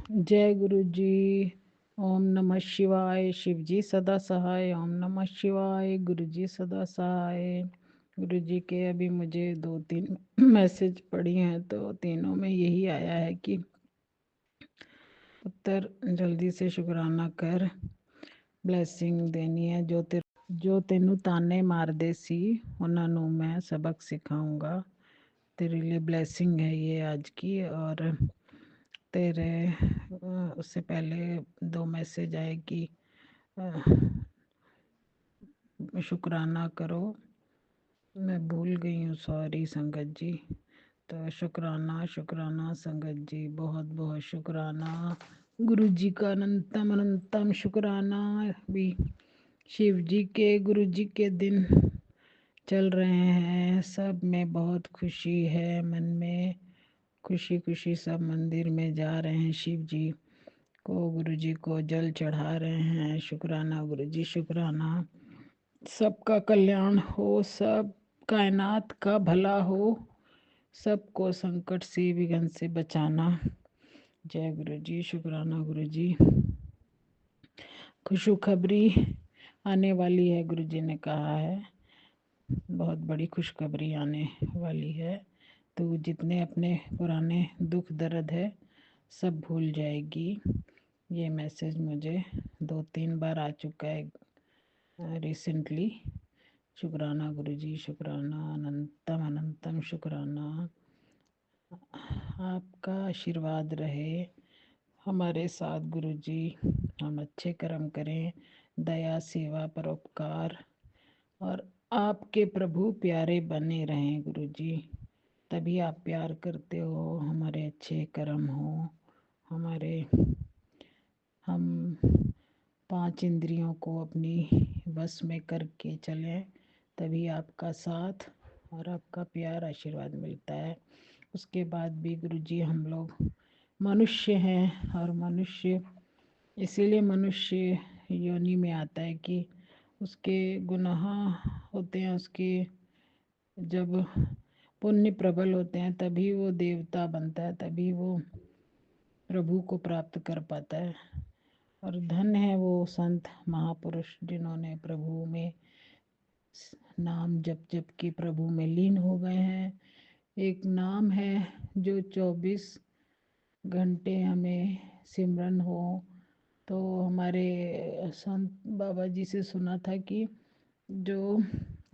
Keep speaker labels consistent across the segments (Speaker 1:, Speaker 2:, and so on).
Speaker 1: जय गुरु जी। ओम नमः शिवाय। शिव जी सदा सहाय। ओम नमः शिवाय। गुरु जी सदा सहाय। गुरु जी के अभी मुझे 2-3 मैसेज पड़ी हैं, तो तीनों में यही आया है कि पुत्र जल्दी से शुक्राना कर, ब्लेसिंग देनी है। जो तेनू ताने मारदे सी उन्हां नू मैं सबक सिखाऊंगा। तेरे लिए ब्लेसिंग है ये आज की। और तेरे उससे पहले 2 मैसेज आए कि शुक्राना करो। मैं भूल गई हूँ, सॉरी संगत जी। तो शुक्राना शुक्राना संगत जी, बहुत बहुत शुक्राना। गुरु जी का अनंतम अनंतम शुक्राना। भी शिव जी के, गुरु जी के दिन चल रहे हैं, सब में बहुत खुशी है। मन में खुशी खुशी सब मंदिर में जा रहे हैं, शिव जी को, गुरु जी को जल चढ़ा रहे हैं। शुक्राना गुरु जी, शुक्राना। सबका कल्याण हो, सब कायनात का भला हो, सबको संकट से विघ्न से बचाना। जय गुरु जी, शुक्राना गुरु जी। खुशखबरी आने वाली है, गुरु जी ने कहा है, बहुत बड़ी खुशखबरी आने वाली है। तो जितने अपने पुराने दुख दर्द है सब भूल जाएगी। ये मैसेज मुझे 2-3 बार आ चुका है रिसेंटली। शुक्राना गुरु जी, शुक्राना, अनंतम अनंतम शुक्राना। आपका आशीर्वाद रहे हमारे साथ गुरु जी। हम अच्छे कर्म करें, दया, सेवा, परोपकार, और आपके प्रभु प्यारे बने रहें गुरु जी। तभी आप प्यार करते हो, हमारे अच्छे कर्म हो, हमारे हम 5 इंद्रियों को अपनी वश में करके चलें, तभी आपका साथ और आपका प्यार आशीर्वाद मिलता है। उसके बाद भी गुरु जी हम लोग मनुष्य हैं, और मनुष्य इसीलिए मनुष्य योनि में आता है कि उसके गुनाह होते हैं, उसके जब पुण्य प्रबल होते हैं तभी वो देवता बनता है, तभी वो प्रभु को प्राप्त कर पाता है। और धन है वो संत महापुरुष जिन्होंने प्रभु में नाम जप जप के प्रभु में लीन हो गए हैं। एक नाम है जो 24 घंटे हमें सिमरन हो। तो हमारे संत बाबा जी से सुना था कि जो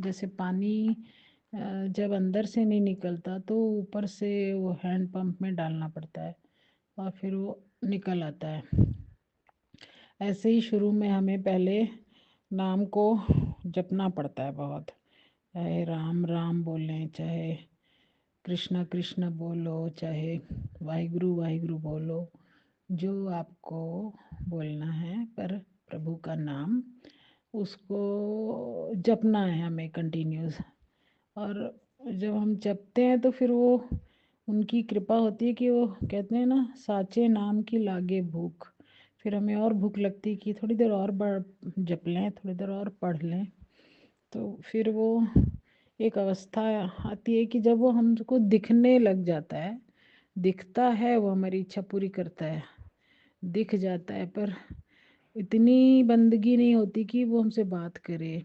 Speaker 1: जैसे पानी जब अंदर से नहीं निकलता तो ऊपर से वो हैंड पंप में डालना पड़ता है और फिर वो निकल आता है। ऐसे ही शुरू में हमें पहले नाम को जपना पड़ता है बहुत। चाहे राम राम बोलें, चाहे कृष्णा कृष्ण बोलो, चाहे वाहिगुरु वाहिगुरु बोलो, जो आपको बोलना है, पर प्रभु का नाम उसको जपना है हमें कंटिन्यूस। और जब हम जपते हैं तो फिर वो उनकी कृपा होती है कि वो कहते हैं ना, साचे नाम की लागे भूख। फिर हमें और भूख लगती है कि थोड़ी देर और जप लें, थोड़ी देर और पढ़ लें। तो फिर वो एक अवस्था आती है कि जब वो हमको दिखने लग जाता है, दिखता है, वो हमारी इच्छा पूरी करता है, दिख जाता है, पर इतनी बंदगी नहीं होती कि वो हमसे बात करे।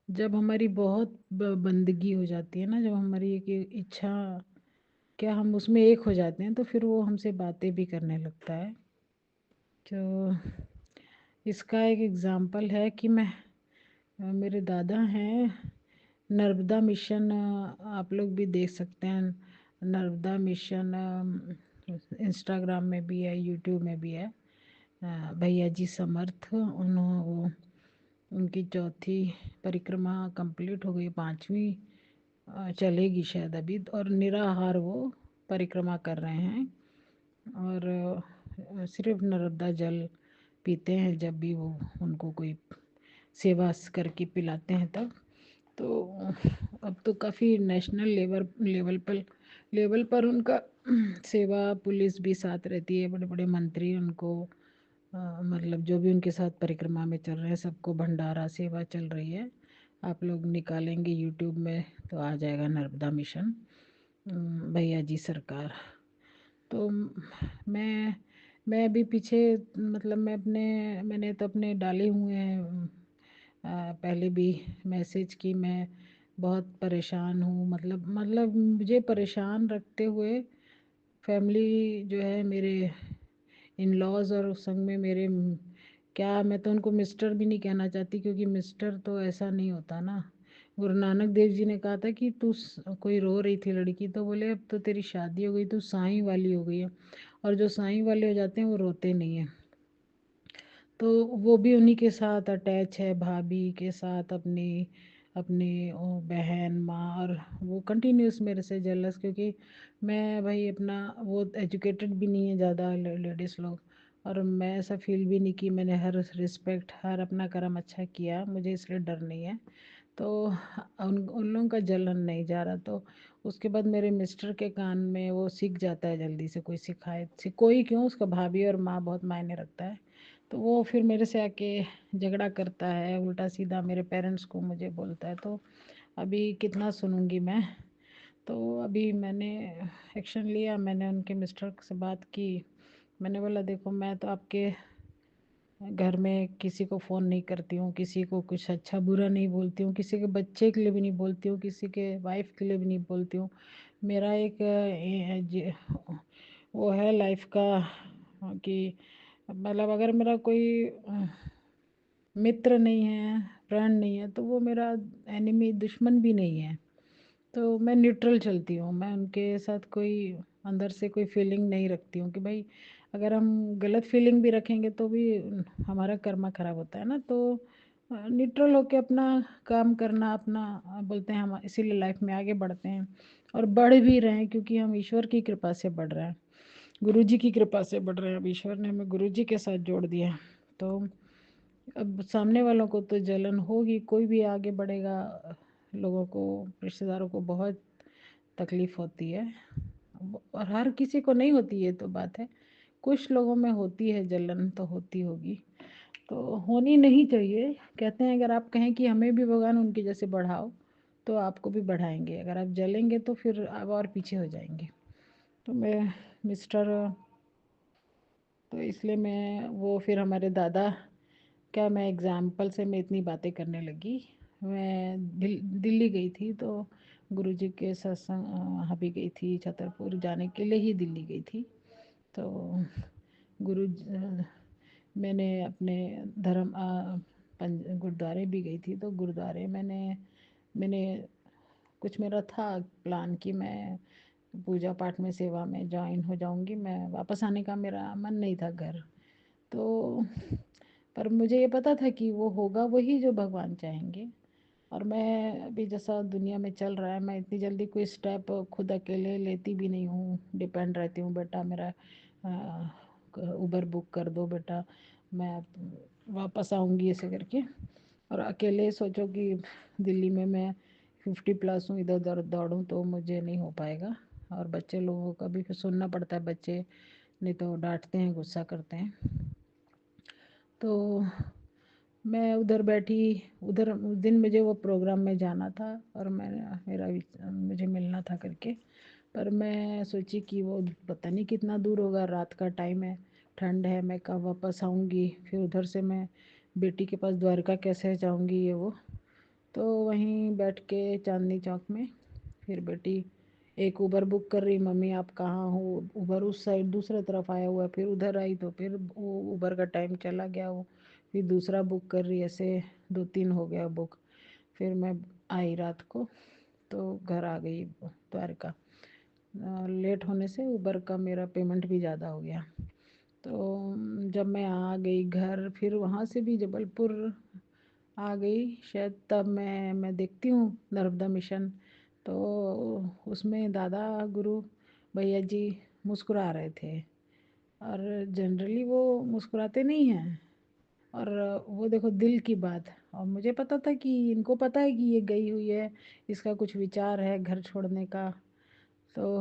Speaker 1: जब हमारी बहुत बंदगी हो जाती है ना, जब हमारी एक इच्छा, क्या हम उसमें एक हो जाते हैं, तो फिर वो हमसे बातें भी करने लगता है। तो इसका एक एग्ज़ाम्पल है कि मेरे दादा हैं, नर्मदा मिशन, आप लोग भी देख सकते हैं। नर्मदा मिशन इंस्टाग्राम में भी है, यूट्यूब में भी है। भैया जी समर्थ, वो उनकी चौथी परिक्रमा कंप्लीट हो गई, 5वीं चलेगी शायद अभी। और निराहार वो परिक्रमा कर रहे हैं, और सिर्फ नर्मदा जल पीते हैं जब भी वो उनको कोई सेवा करके पिलाते हैं तब। तो अब तो काफ़ी नेशनल लेवल पर उनका सेवा, पुलिस भी साथ रहती है, बड़े बड़े मंत्री उनको मतलब जो भी उनके साथ परिक्रमा में चल रहे हैं सबको भंडारा सेवा चल रही है। आप लोग निकालेंगे यूट्यूब में तो आ जाएगा नर्मदा मिशन, भैया जी सरकार। तो मैं मैं अभी पीछे मतलब मैंने तो अपने डाले हुए हैं पहले भी मैसेज कि मैं बहुत परेशान हूँ, मतलब मुझे परेशान रखते हुए फैमिली जो है मेरे इन लॉज और उस संग में मेरे क्या, मैं तो उनको मिस्टर भी नहीं कहना चाहती, क्योंकि मिस्टर तो ऐसा नहीं होता ना। गुरु नानक देव जी ने कहा था कि कोई रो रही थी लड़की, तो बोले अब तो तेरी शादी हो गई, तू साईं वाली हो गई है। और जो साईं वाले हो जाते हैं वो रोते नहीं हैं। तो वो भी उन्हीं के साथ अटैच है, भाभी के साथ, अपनी अपनी वो बहन माँ, और वो कंटिन्यूस मेरे से जेलस, क्योंकि मैं भाई अपना वो एजुकेटेड भी नहीं है ज़्यादा लेडीज़ लोग। और मैं ऐसा फील भी नहीं कि मैंने हर रिस्पेक्ट हर अपना कर्म अच्छा किया, मुझे इसलिए डर नहीं है। तो उन लोगों का जलन नहीं जा रहा, तो उसके बाद मेरे मिस्टर के कान में वो सीख जाता है जल्दी से, कोई सिखाए कोई क्यों, उसका भाभी और माँ बहुत मायने रखता है। तो वो फिर मेरे से आके झगड़ा करता है, उल्टा सीधा मेरे पेरेंट्स को मुझे बोलता है। तो अभी कितना सुनूंगी मैं। तो अभी मैंने एक्शन लिया, मैंने उनके मिस्टर से बात की। मैंने बोला देखो, मैं तो आपके घर में किसी को फ़ोन नहीं करती हूँ, किसी को कुछ अच्छा बुरा नहीं बोलती हूँ, किसी के बच्चे के लिए भी नहीं बोलती हूँ, किसी के वाइफ के लिए भी नहीं बोलती हूँ। मेरा एक वो है लाइफ का कि मतलब अगर मेरा कोई मित्र नहीं है, फ्रेंड नहीं है, तो वो मेरा एनिमी दुश्मन भी नहीं है। तो मैं न्यूट्रल चलती हूँ, मैं उनके साथ कोई अंदर से कोई फीलिंग नहीं रखती हूँ कि भाई अगर हम गलत फीलिंग भी रखेंगे तो भी हमारा कर्मा खराब होता है ना। तो न्यूट्रल होके अपना काम करना, अपना बोलते हैं हम इसीलिए लाइफ में आगे बढ़ते हैं और बढ़ भी रहे हैं, क्योंकि हम ईश्वर की कृपा से बढ़ रहे हैं, गुरु जी की कृपा से बढ़ रहे हैं। अब ईश्वर ने हमें गुरु जी के साथ जोड़ दिया है। तो अब सामने वालों को तो जलन होगी, कोई भी आगे बढ़ेगा, लोगों को, रिश्तेदारों को बहुत तकलीफ होती है। और हर किसी को नहीं होती, ये तो बात है, कुछ लोगों में होती है जलन, तो होती होगी, तो होनी नहीं चाहिए। कहते हैं अगर आप कहें कि हमें भी भगवान उनके जैसे बढ़ाओ, तो आपको भी बढ़ाएंगे। अगर आप जलेंगे तो फिर आप और पीछे हो जाएंगे। तो मैं मिस्टर तो इसलिए मैं वो फिर हमारे दादा, क्या मैं एग्ज़ाम्पल से मैं इतनी बातें करने लगी। मैं दिल्ली गई थी, तो गुरुजी के सत्संग वहाँ भी गई थी, छतरपुर जाने के लिए ही दिल्ली गई थी। तो गुरु मैंने अपने धर्म गुरुद्वारे भी गई थी। तो गुरुद्वारे मैंने मैंने कुछ मेरा था प्लान कि मैं पूजा पाठ में सेवा में ज्वाइन हो जाऊंगी, मैं वापस आने का मेरा मन नहीं था घर। तो पर मुझे ये पता था कि वो होगा वही जो भगवान चाहेंगे। और मैं अभी जैसा दुनिया में चल रहा है, मैं इतनी जल्दी कोई स्टेप खुद अकेले लेती भी नहीं हूँ, डिपेंड रहती हूँ। बेटा मेरा उबर बुक कर दो बेटा, मैं वापस आऊँगी ऐसे करके। और अकेले सोचो कि दिल्ली में मैं 50+ हूँ, इधर उधर दौड़ूँ तो मुझे नहीं हो पाएगा। और बच्चे लोगों का भी फिर सुनना पड़ता है, बच्चे नहीं तो डांटते हैं, गुस्सा करते हैं। तो मैं उधर बैठी, उधर उस दिन मुझे वो प्रोग्राम में जाना था, और मुझे मिलना था करके। पर मैं सोची कि वो पता नहीं कितना दूर होगा, रात का टाइम है, ठंड है, मैं कब वापस आऊँगी, फिर उधर से मैं बेटी के पास द्वारका कैसे जाऊँगी, ये वो। तो वहीं बैठ के चांदनी चौक में फिर बेटी एक उबर बुक कर रही, मम्मी आप कहाँ हो, उबर उस साइड दूसरे तरफ आया हुआ है। फिर उधर आई तो फिर वो उबर का टाइम चला गया, वो फिर दूसरा बुक कर रही, ऐसे 2-3 हो गया बुक। फिर मैं आई रात को, तो घर आ गई द्वारका। लेट होने से उबर का मेरा पेमेंट भी ज़्यादा हो गया। तो जब मैं आ गई घर, फिर वहाँ से भी जबलपुर आ गई शायद, तब मैं देखती हूँ नर्मदा मिशन। तो उसमें दादा गुरु भैया जी मुस्कुरा रहे थे, और जनरली वो मुस्कुराते नहीं हैं। और वो देखो दिल की बात, और मुझे पता था कि इनको पता है कि ये गई हुई है, इसका कुछ विचार है घर छोड़ने का। तो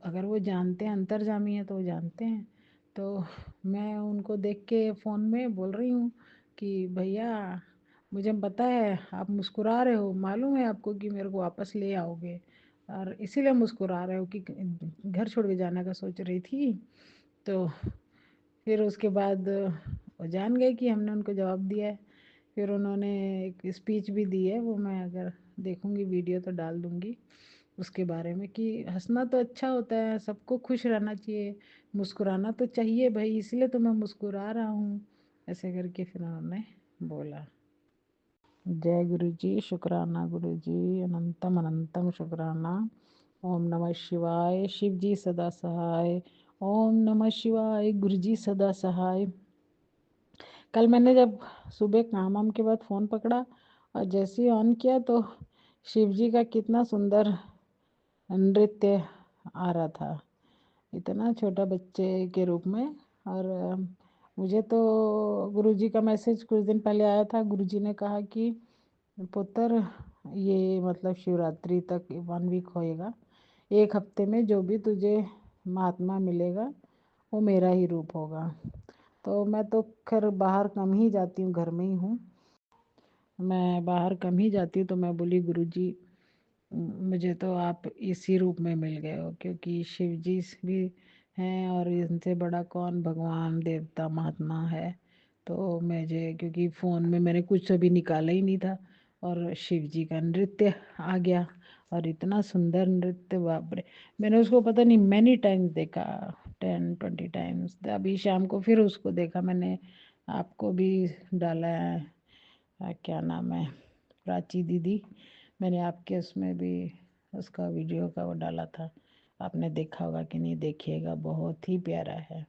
Speaker 1: अगर वो जानते हैं, अंतर्जामी है तो वो जानते हैं। तो मैं उनको देख के फ़ोन में बोल रही हूँ कि भैया मुझे पता है आप मुस्कुरा रहे हो, मालूम है आपको कि मेरे को वापस ले आओगे, और इसीलिए मुस्कुरा रहे हो कि घर छोड़ के जाने का सोच रही थी। तो फिर उसके बाद वो जान गए कि हमने उनको जवाब दिया है। फिर उन्होंने एक स्पीच भी दी है, वो मैं अगर देखूंगी वीडियो तो डाल दूंगी उसके बारे में, कि हंसना तो अच्छा होता है, सबको खुश रहना चाहिए, मुस्कुराना तो चाहिए भाई, इसलिए तो मैं मुस्कुरा रहा हूँ, ऐसे करके फिर उन्होंने बोला। जय गुरु जी, शुक्राना गुरु जी, अनंतम अनंतम शुक्राना। ओम नमः शिवाय, शिव जी सदा सहाय। ओम नमः शिवाय, गुरु जी सदा सहाय। कल मैंने जब सुबह काम वाम के बाद फ़ोन पकड़ा और जैसे ही ऑन किया तो शिव जी का कितना सुंदर नृत्य आ रहा था, इतना छोटा बच्चे के रूप में। और मुझे तो गुरुजी का मैसेज कुछ दिन पहले आया था। गुरुजी ने कहा कि पुत्र, ये मतलब शिवरात्रि तक 1 वीक होएगा, 1 हफ्ते में जो भी तुझे महात्मा मिलेगा वो मेरा ही रूप होगा। तो मैं तो खैर बाहर कम ही जाती हूँ, घर में ही हूँ, मैं बाहर कम ही जाती हूँ। तो मैं बोली गुरुजी, मुझे तो आप इसी रूप में मिल गए हो, क्योंकि शिव जी भी हैं और इनसे बड़ा कौन भगवान देवता महात्मा है। तो मुझे, क्योंकि फ़ोन में मैंने कुछ अभी निकाला ही नहीं था और शिव जी का नृत्य आ गया, और इतना सुंदर नृत्य, बाप रे। मैंने उसको पता नहीं मैनी टाइम्स देखा, 10-20 टाइम्स। अभी शाम को फिर उसको देखा मैंने, आपको भी डाला है, क्या नाम है, प्राची दीदी, मैंने आपके उसमें भी उसका वीडियो का वो डाला था, आपने देखा होगा कि नहीं, देखिएगा, बहुत ही प्यारा है।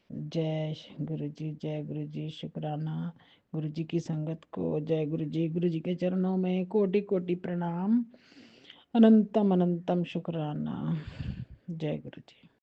Speaker 1: जय गुरु जी, जय गुरु जी, शुक्राना गुरु जी की संगत को। जय गुरु जी, गुरु जी के चरणों में कोटि कोटि प्रणाम, अनंतम अनंतम शुक्राना। जय गुरु जी।